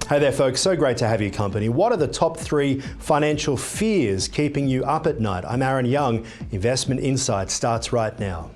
Hey there folks, so great to have your company. What are the top 3 financial fears keeping you up at night? I'm Aaron Young. Investment Insights starts right now.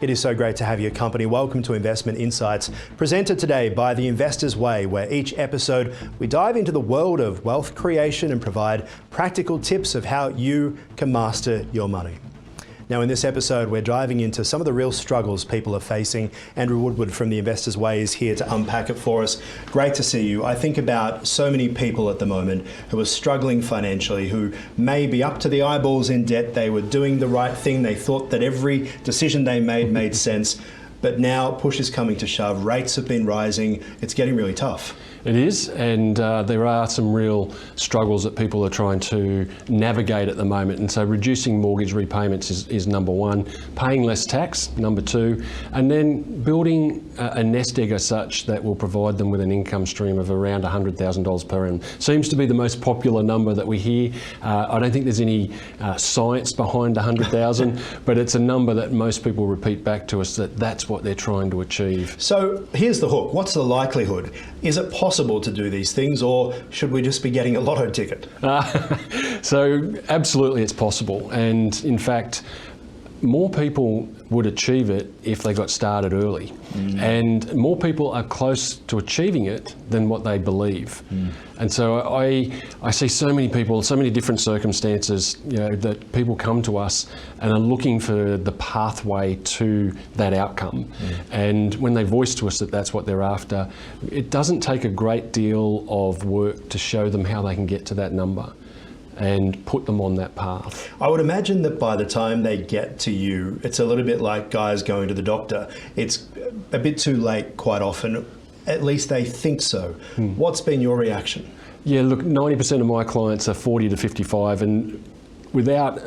It is so great to have your company. Welcome to Investment Insights, presented today by The Investor's Way, where each episode we dive into the world of wealth creation and provide practical tips of how you can master your money. Now in this episode, we're diving into some of the real struggles people are facing. Andrew Woodward from The Investor's Way is here to unpack it for us. Great to see you. I think about so many people at the moment who are struggling financially, who may be up to the eyeballs in debt. They were doing the right thing. They thought that every decision they made sense. But now push is coming to shove. Rates have been rising. It's getting really tough. It is, and there are some real struggles that people are trying to navigate at the moment. And so reducing mortgage repayments is number one, paying less tax, number 2, and then building a nest egg as such that will provide them with an income stream of around $100,000 per annum. Seems to be the most popular number that we hear. I don't think there's any science behind 100,000, but it's a number that most people repeat back to us that that's what they're trying to achieve. So here's the hook. What's the likelihood? Is it possible to do these things, or should we just be getting a lotto ticket? So absolutely it's possible, and in fact more people would achieve it if they got started early. And more people are close to achieving it than what they believe. And so I see so many people, so many different circumstances, that people come to us and are looking for the pathway to that outcome. And when they voice to us that that's what they're after, it doesn't take a great deal of work to show them how they can get to that number and put them on that path. I would imagine that by the time they get to you, it's a little bit like guys going to the doctor. It's a bit too late quite often. At least they think so. What's been your reaction? Yeah, look, 90% of my clients are 40 to 55, and without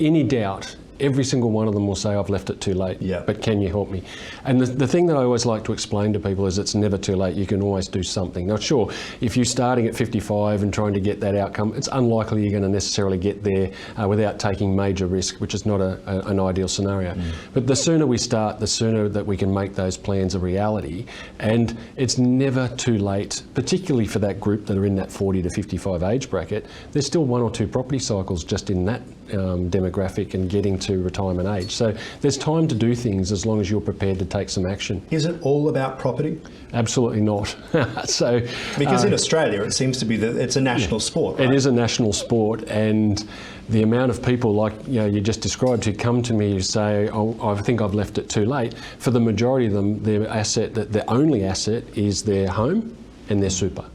any doubt, every single one of them will say, I've left it too late, but can you help me? And the thing that I always like to explain to people is it's never too late. You can always do something. Now, sure, if you're starting at 55 and trying to get that outcome, it's unlikely you're going to necessarily get there without taking major risk, which is not an ideal scenario. But the sooner we start, the sooner that we can make those plans a reality. And it's never too late, particularly for that group that are in that 40 to 55 age bracket. There's still 1 or 2 property cycles just in that demographic and getting to retirement age. So there's time to do things as long as you're prepared to take some action. Is it all about property? Absolutely not. So because in Australia it seems to be that it's a national sport, right? It is a national sport, and the amount of people like you just described who come to me who say, oh, I think I've left it too late. For the majority of them, their only asset is their home and their super.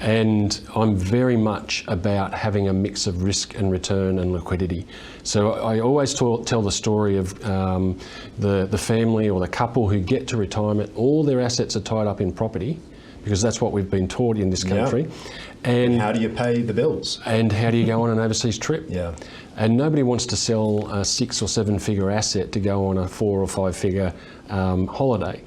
And I'm very much about having a mix of risk and return and liquidity. So I always tell the story of the family or the couple who get to retirement, all their assets are tied up in property, because that's what we've been taught in this country. And how do you pay the bills? And how do you go on an overseas trip? And nobody wants to sell a 6 or 7 figure asset to go on a 4 or 5 figure holiday.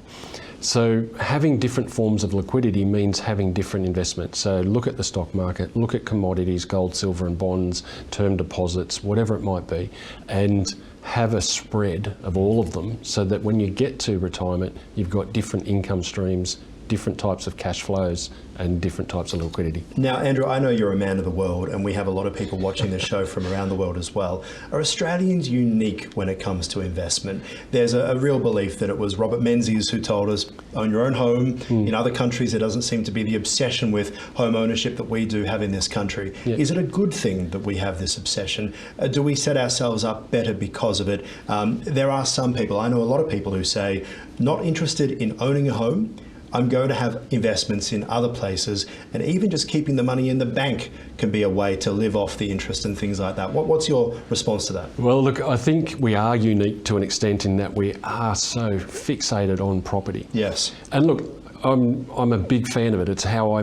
So having different forms of liquidity means having different investments. So look at the stock market, look at commodities, gold, silver and bonds, term deposits, whatever it might be, and have a spread of all of them so that when you get to retirement, you've got different income streams, different types of cash flows and different types of liquidity. Now, Andrew, I know you're a man of the world, and we have a lot of people watching this show from around the world as well. Are Australians unique when it comes to investment? There's a real belief that it was Robert Menzies who told us, own your own home. In other countries, there doesn't seem to be the obsession with home ownership that we do have in this country. Is it a good thing that we have this obsession? Do we set ourselves up better because of it? There are some people, I know a lot of people who say, not interested in owning a home, I'm going to have investments in other places, and even just keeping the money in the bank can be a way to live off the interest and things like that. What's your response to that? Well, look, I think we are unique to an extent in that we are so fixated on property. Yes. And look, I'm a big fan of it. It's how I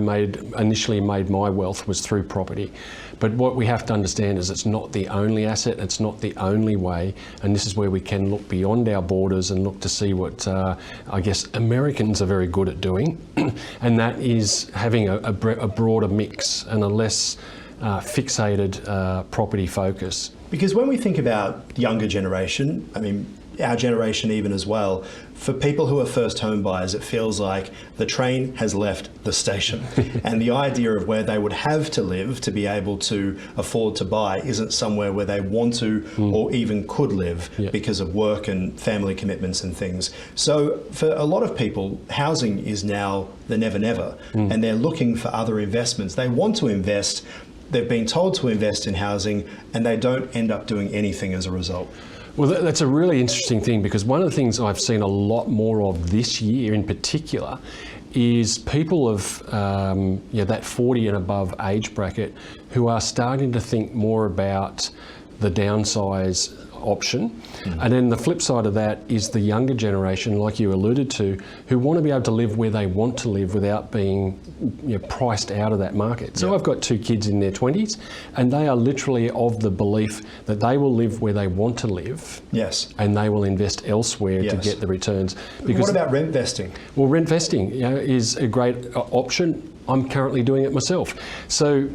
initially made my wealth, was through property. But what we have to understand is it's not the only asset, it's not the only way, and this is where we can look beyond our borders and look to see what I guess Americans are very good at doing, and that is having a broader mix and a less fixated property focus. Because when we think about younger generation, I mean, our generation even as well, for people who are first home buyers, it feels like the train has left the station and the idea of where they would have to live to be able to afford to buy isn't somewhere where they want to or even could live because of work and family commitments and things. So for a lot of people, housing is now the never never and they're looking for other investments. They want to invest, they've been told to invest in housing and they don't end up doing anything as a result. Well, that's a really interesting thing, because one of the things I've seen a lot more of this year in particular is people of that 40 and above age bracket who are starting to think more about the downsize option. And then the flip side of that is the younger generation, like you alluded to, who want to be able to live where they want to live without being priced out of that market. So I've got 2 kids in their 20s and they are literally of the belief that they will live where they want to live. Yes. And they will invest elsewhere to get the returns. Because what about rent vesting? Well, rent vesting is a great option. I'm currently doing it myself. So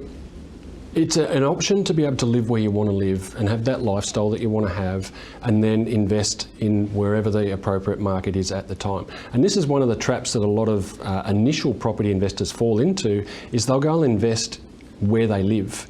it's an option to be able to live where you want to live and have that lifestyle that you want to have, and then invest in wherever the appropriate market is at the time. And this is one of the traps that a lot of initial property investors fall into, is they'll go and invest where they live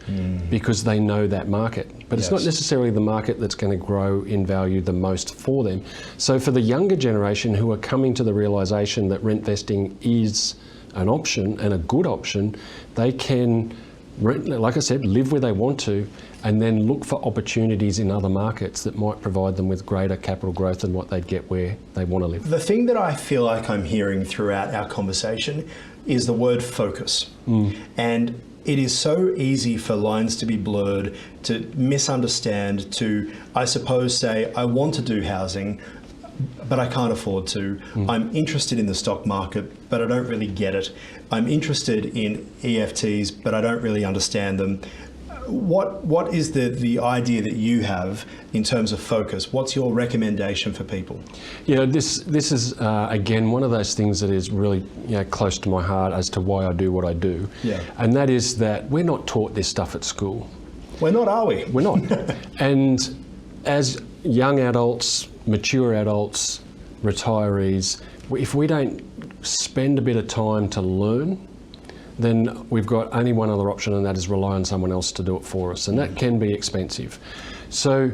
because they know that market. But it's not necessarily the market that's going to grow in value the most for them. So for the younger generation who are coming to the realisation that rent vesting is an option and a good option, they can, like I said, live where they want to and then look for opportunities in other markets that might provide them with greater capital growth than what they'd get where they want to live. The thing that I feel like I'm hearing throughout our conversation is the word focus. And it is so easy for lines to be blurred, to misunderstand, to, I suppose, say, I want to do housing, but I can't afford to. I'm interested in the stock market, but I don't really get it. I'm interested in EFTs, but I don't really understand them. What is the idea that you have in terms of focus? What's your recommendation for people? Yeah, this is again one of those things that is really close to my heart as to why I do what I do. Yeah. And that is that we're not taught this stuff at school. We're not, are we? We're not. And as young adults, mature adults, retirees, if we don't spend a bit of time to learn, then we've got only one other option, and that is rely on someone else to do it for us, and that can be expensive. So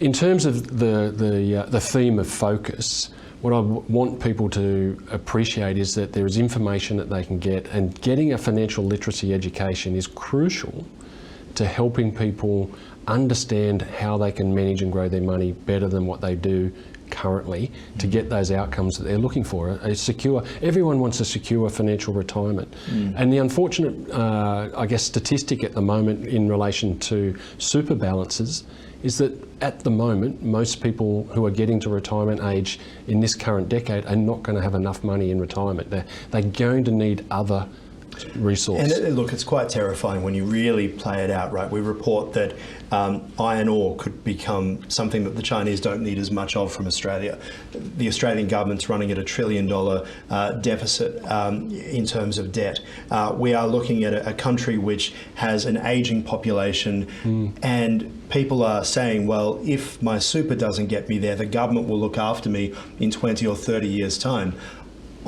in terms of the theme of focus, what I want people to appreciate is that there is information that they can get, and getting a financial literacy education is crucial to helping people understand how they can manage and grow their money better than what they do currently to get those outcomes that they're looking for. A secure, everyone wants a secure financial retirement. And the unfortunate, I guess, statistic at the moment in relation to super balances is that at the moment, most people who are getting to retirement age in this current decade are not going to have enough money in retirement. They're going to need other resource. And look, it's quite terrifying when you really play it out, right? We report that iron ore could become something that the Chinese don't need as much of from Australia. The Australian government's running at $1 trillion deficit in terms of debt. We are looking at a country which has an aging population, and people are saying, well, if my super doesn't get me there, the government will look after me in 20 or 30 years' time.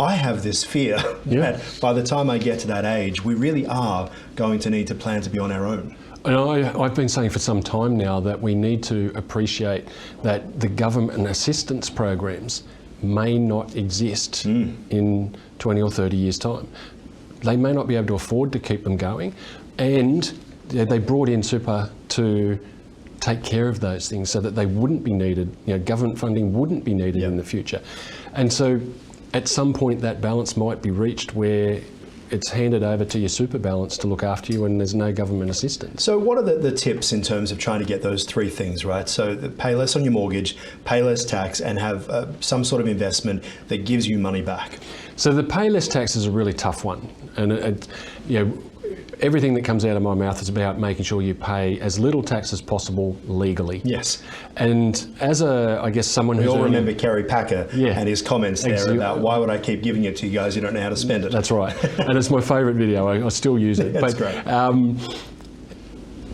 I have this fear that by the time I get to that age, we really are going to need to plan to be on our own. And I've been saying for some time now that we need to appreciate that the government assistance programs may not exist in 20 or 30 years' time. They may not be able to afford to keep them going, and they brought in super to take care of those things so that they wouldn't be needed, government funding wouldn't be needed in the future. And so at some point that balance might be reached where it's handed over to your super balance to look after you and there's no government assistance. So what are the tips in terms of trying to get those 3 things, right? So pay less on your mortgage, pay less tax, and have some sort of investment that gives you money back? So the pay less tax is a really tough one. And everything that comes out of my mouth is about making sure you pay as little tax as possible legally. Yes. And as someone who's... We all remember Kerry Packer and his comments there about why would I keep giving it to you guys, you don't know how to spend it. That's right. And it's my favourite video. I still use it. That's great.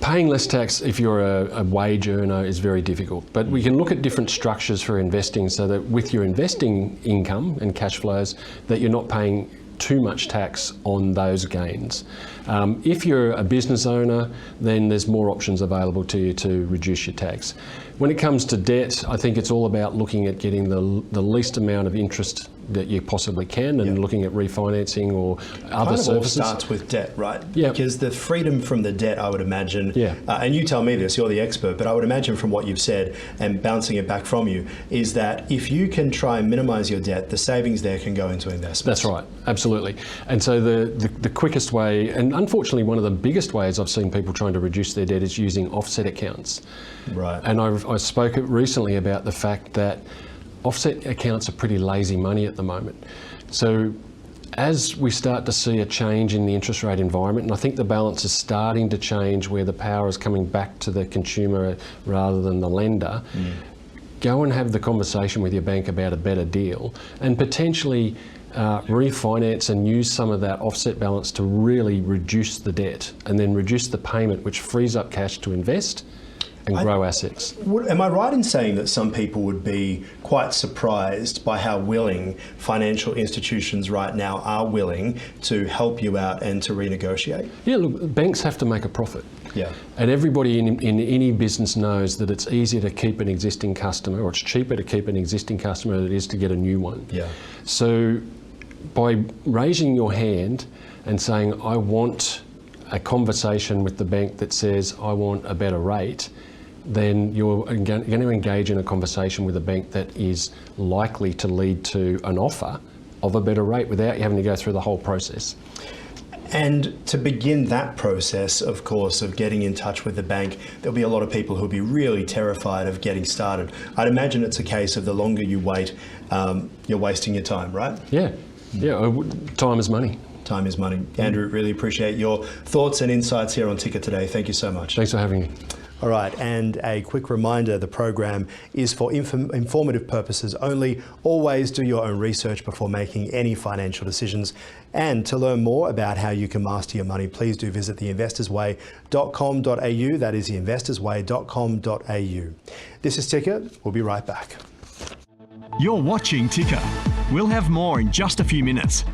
Paying less tax if you're a wage earner is very difficult, but we can look at different structures for investing so that with your investing income and cash flows that you're not paying too much tax on those gains. If you're a business owner, then there's more options available to you to reduce your tax. When it comes to debt, I think it's all about looking at getting the least amount of interest that you possibly can and looking at refinancing or other services. It all starts with debt, right? Yeah. Because the freedom from the debt, I would imagine, Yeah. And you tell me this, you're the expert, but I would imagine from what you've said and bouncing it back from you, is that if you can try and minimise your debt, the savings there can go into investments. That's right, absolutely. And so the quickest way, and unfortunately one of the biggest ways I've seen people trying to reduce their debt is using offset accounts. Right. And I spoke recently about the fact that offset accounts are pretty lazy money at the moment. So as we start to see a change in the interest rate environment, and I think the balance is starting to change where the power is coming back to the consumer rather than the lender, go and have the conversation with your bank about a better deal and potentially refinance and use some of that offset balance to really reduce the debt and then reduce the payment, which frees up cash to invest and grow assets. Am I right in saying that some people would be quite surprised by how willing financial institutions right now are willing to help you out and to renegotiate? Yeah, look, banks have to make a profit. Yeah. And everybody in any business knows that it's easier to keep an existing customer, or it's cheaper to keep an existing customer than it is to get a new one. Yeah. So by raising your hand and saying, I want a conversation with the bank that says, I want a better rate, then you're going to engage in a conversation with a bank that is likely to lead to an offer of a better rate without you having to go through the whole process. And to begin that process, of course, of getting in touch with the bank, there'll be a lot of people who'll be really terrified of getting started. I'd imagine it's a case of the longer you wait, you're wasting your time, right? Yeah, time is money. Time is money. Andrew, really appreciate your thoughts and insights here on Ticker today. Thank you so much. Thanks for having me. All right, and a quick reminder, the program is for informative purposes only. Always do your own research before making any financial decisions. And to learn more about how you can master your money, please do visit theinvestorsway.com.au. That is theinvestorsway.com.au. This is Ticker. We'll be right back. You're watching Ticker. We'll have more in just a few minutes.